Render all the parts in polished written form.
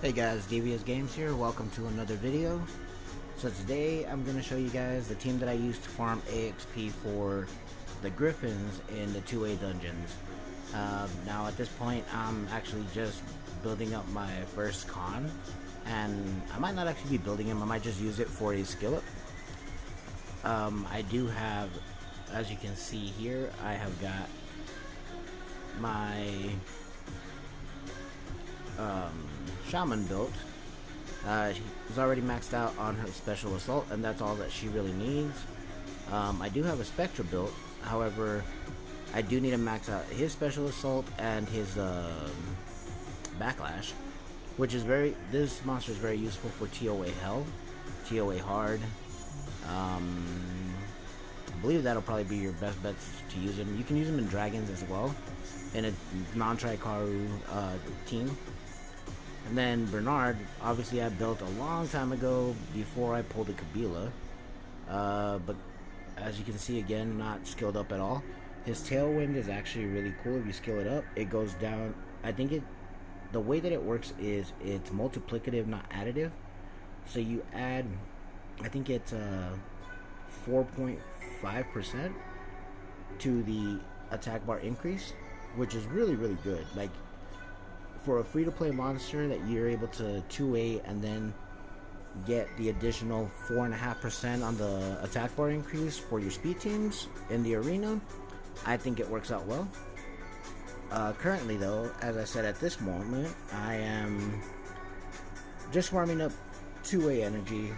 Hey guys, DVSGames here. Welcome to another video. So today I'm going to show you guys the team that I used to farm AXP for the Griffons in the 2A dungeons. Now at this point I'm actually just building up my first con, and I might not actually be building him, I might just use it for a skill up. I do have, as you can see here, I have got my shaman built. She's already maxed out on her special assault, and that's all that she really needs. I do have a Spectra built, however I do need to max out his special assault and his backlash, which is this monster is very useful for TOA hell, TOA hard. I believe that'll probably be your best bet to use him. You can use him in dragons as well, in a non-Trikaru team. And then Bernard, obviously I built a long time ago before I pulled the Kabila, but as you can see, again, not skilled up at all. His Tailwind is actually really cool. If you skill it up, it goes down. I think the way that it works is it's multiplicative, not additive. So you add, I think it's 4.5% to the attack bar increase, which is really good. Like, for a free-to-play monster that you're able to 2A and then get the additional 4.5% on the attack bar increase for your speed teams in the arena, I think it works out well. Currently though, as I said, at this moment I am just warming up 2A energy,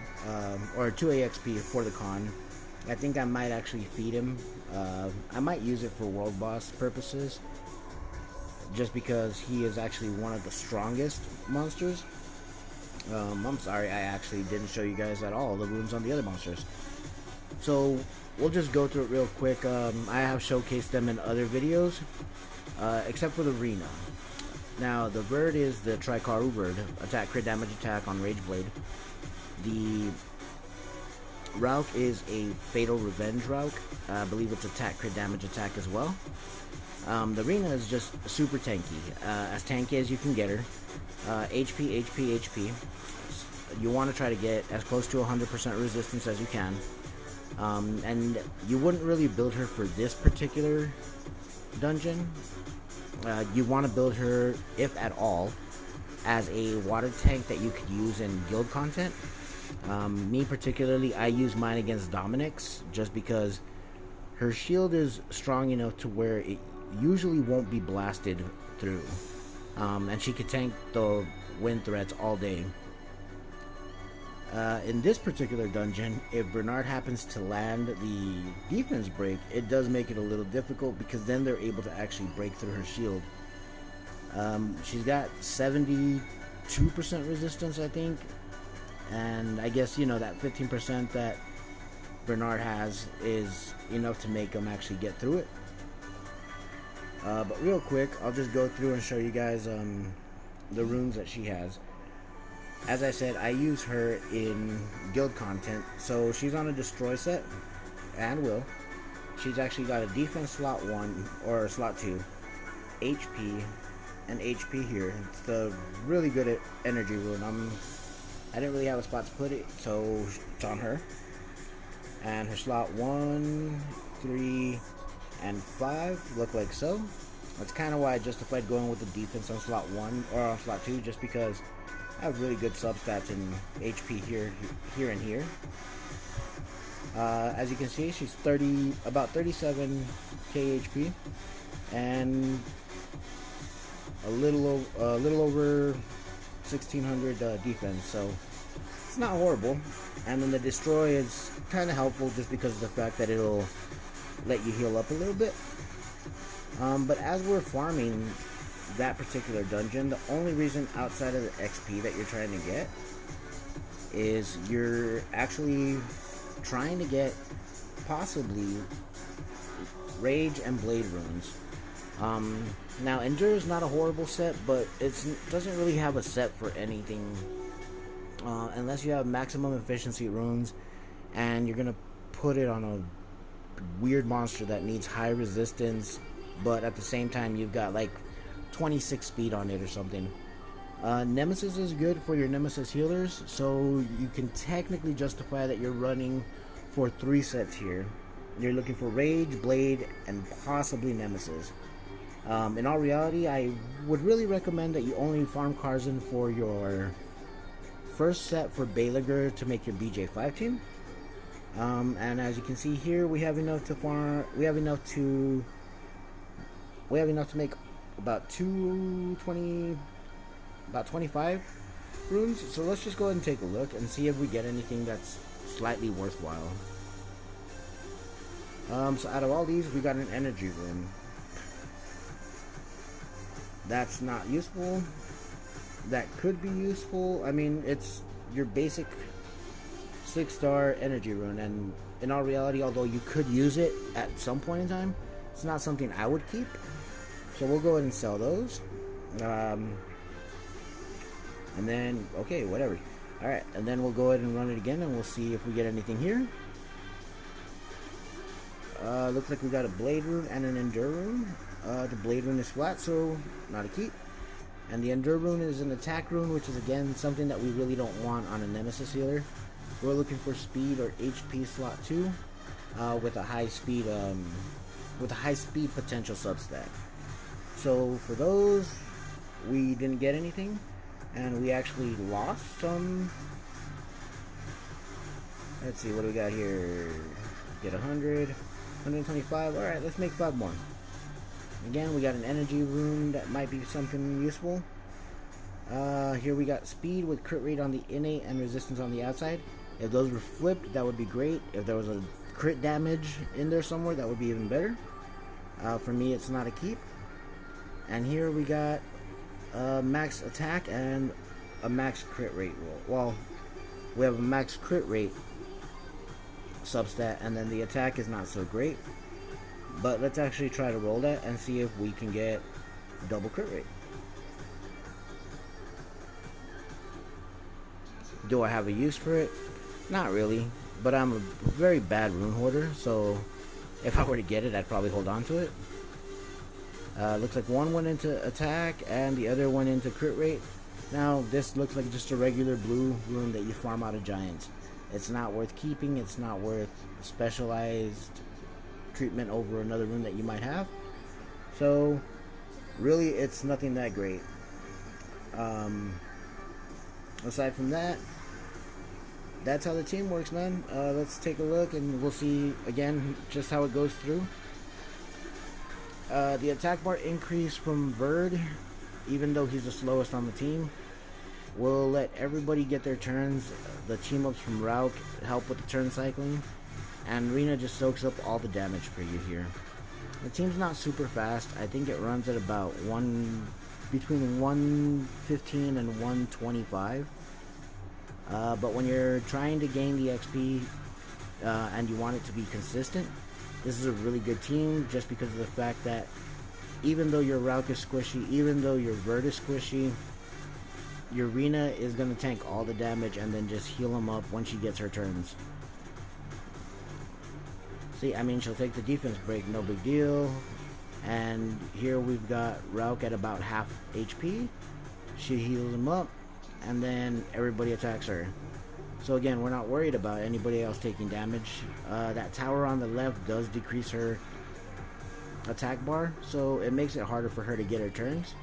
or 2A XP for the con. I think I might actually feed him. I might use it for world boss purposes, just because he is actually one of the strongest monsters. I'm sorry, I actually didn't show you guys at all the runes on the other monsters. So we'll just go through it real quick. I have showcased them in other videos, except for the Rune. Now the bird is the Trikaru bird, attack crit damage attack on Rage Blade. The Rauk is a Fatal Revenge Rauk. I believe it's attack crit damage attack as well. The Rune is just super tanky, as tanky as you can get her. HP, HP, HP. You want to try to get as close to 100% resistance as you can. And you wouldn't really build her for this particular dungeon. You want to build her, if at all, as a water tank that you could use in guild content. Me particularly, I use mine against Dominic's just because her shield is strong enough to where it usually won't be blasted through, and she could tank the wind threats all day. In this particular dungeon, if Bernard happens to land the defense break, it does make it a little difficult, because then they're able to actually break through her shield. She's got 72% resistance, I think, and I guess, you know, that 15% that Bernard has is enough to make them actually get through it. But real quick, I'll just go through and show you guys the runes that she has. As I said, I use her in guild content, so she's on a destroy set, and will. She's actually got a defense slot 1, or slot 2, HP, and HP here. It's a really good at energy rune. I didn't really have a spot to put it, so it's on her. And her slot 1, 3, and 5 look like so. That's kind of why I justified going with the defense on slot 1 or on slot 2, just because I have really good substats in HP here, and here. As you can see, she's about 37k HP and a little over 1600 defense, so it's not horrible. And then the destroy is kind of helpful just because of the fact that it'll let you heal up a little bit. But as we're farming that particular dungeon, the only reason outside of the XP that you're trying to get is you're actually trying to get possibly Rage and Blade runes. Now Endure is not a horrible set, but it doesn't really have a set for anything, unless you have maximum efficiency runes and you're gonna put it on a weird monster that needs high resistance, but at the same time you've got like 26 speed on it or something. Nemesis is good for your Nemesis healers, so you can technically justify that you're running for 3 sets here. You're looking for Rage, Blade, and possibly Nemesis. In all reality, I would really recommend that you only farm Kharzan for your first set for Belager to make your BJ5 team. And as you can see here, we have enough to farm. We have enough to make about 25 runes. So let's just go ahead and take a look and see if we get anything that's slightly worthwhile. So out of all these, we got an energy rune. That's not useful. That could be useful. I mean, it's your basic 6-star energy rune, and in all reality, although you could use it at some point in time, it's not something I would keep. So we'll go ahead and sell those. And then, okay, whatever. Alright, and then we'll go ahead and run it again, and we'll see if we get anything here. Looks like we got a Blade rune and an Endure rune. The Blade rune is flat, so not a keep. And the Endure rune is an attack rune, which is again something that we really don't want on a Nemesis healer. We're looking for speed or HP slot 2 with a high speed potential substat. So for those, we didn't get anything, and we actually lost some. Let's see, what do we got here? Get 100, 125. All right, let's make 5 more. Again, we got an energy rune that might be something useful. Here we got speed with crit rate on the innate and resistance on the outside. If those were flipped, that would be great. If there was a crit damage in there somewhere, that would be even better. For me, it's not a keep. And here we got max attack and a max crit rate roll. Well, we have a max crit rate substat, and then the attack is not so great. But let's actually try to roll that and see if we can get double crit rate. Do I have a use for it? Not really, but I'm a very bad rune hoarder, so if I were to get it, I'd probably hold on to it. Looks like one went into attack and the other went into crit rate. Now this looks like just a regular blue rune that you farm out of giants. It's not worth keeping. It's not worth specialized treatment over another rune that you might have. So really, it's nothing that great. Aside from that, that's how the team works, man. Let's take a look and we'll see again just how it goes through. The attack bar increase from Verd, even though he's the slowest on the team, will let everybody get their turns. The team ups from Rauk help with the turn cycling, and Rune just soaks up all the damage for you here. The team's not super fast. I think it runs at about between 115 and 125. But when you're trying to gain the XP and you want it to be consistent, this is a really good team, just because of the fact that even though your Rauk is squishy, even though your Verd is squishy, your Rune is going to tank all the damage and then just heal him up when she gets her turns. See, I mean, she'll take the defense break, no big deal. And here we've got Rauk at about half HP. She heals him up, and then everybody attacks her. So again, we're not worried about anybody else taking damage. That tower on the left does decrease her attack bar, so it makes it harder for her to get her turns.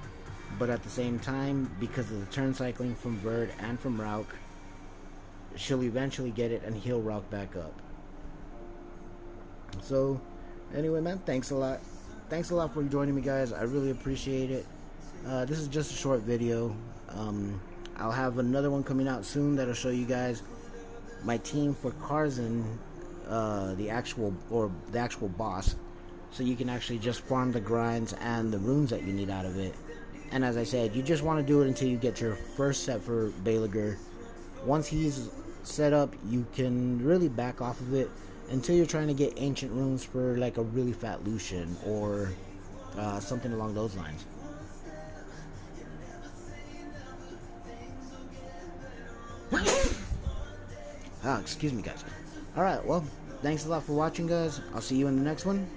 But at the same time, because of the turn cycling from Verd and from Rauk, she'll eventually get it and heal Rauk back up. So anyway, man, thanks a lot. Thanks a lot for joining me, guys. I really appreciate it. This is just a short video. I'll have another one coming out soon that'll show you guys my team for Kharzan, the actual boss, so you can actually just farm the grinds and the runes that you need out of it. And as I said, you just want to do it until you get your first set for Belager. Once he's set up, you can really back off of it until you're trying to get ancient runes for like a really fat Lucian or something along those lines. Excuse me, guys. Alright, well, thanks a lot for watching, guys. I'll see you in the next one.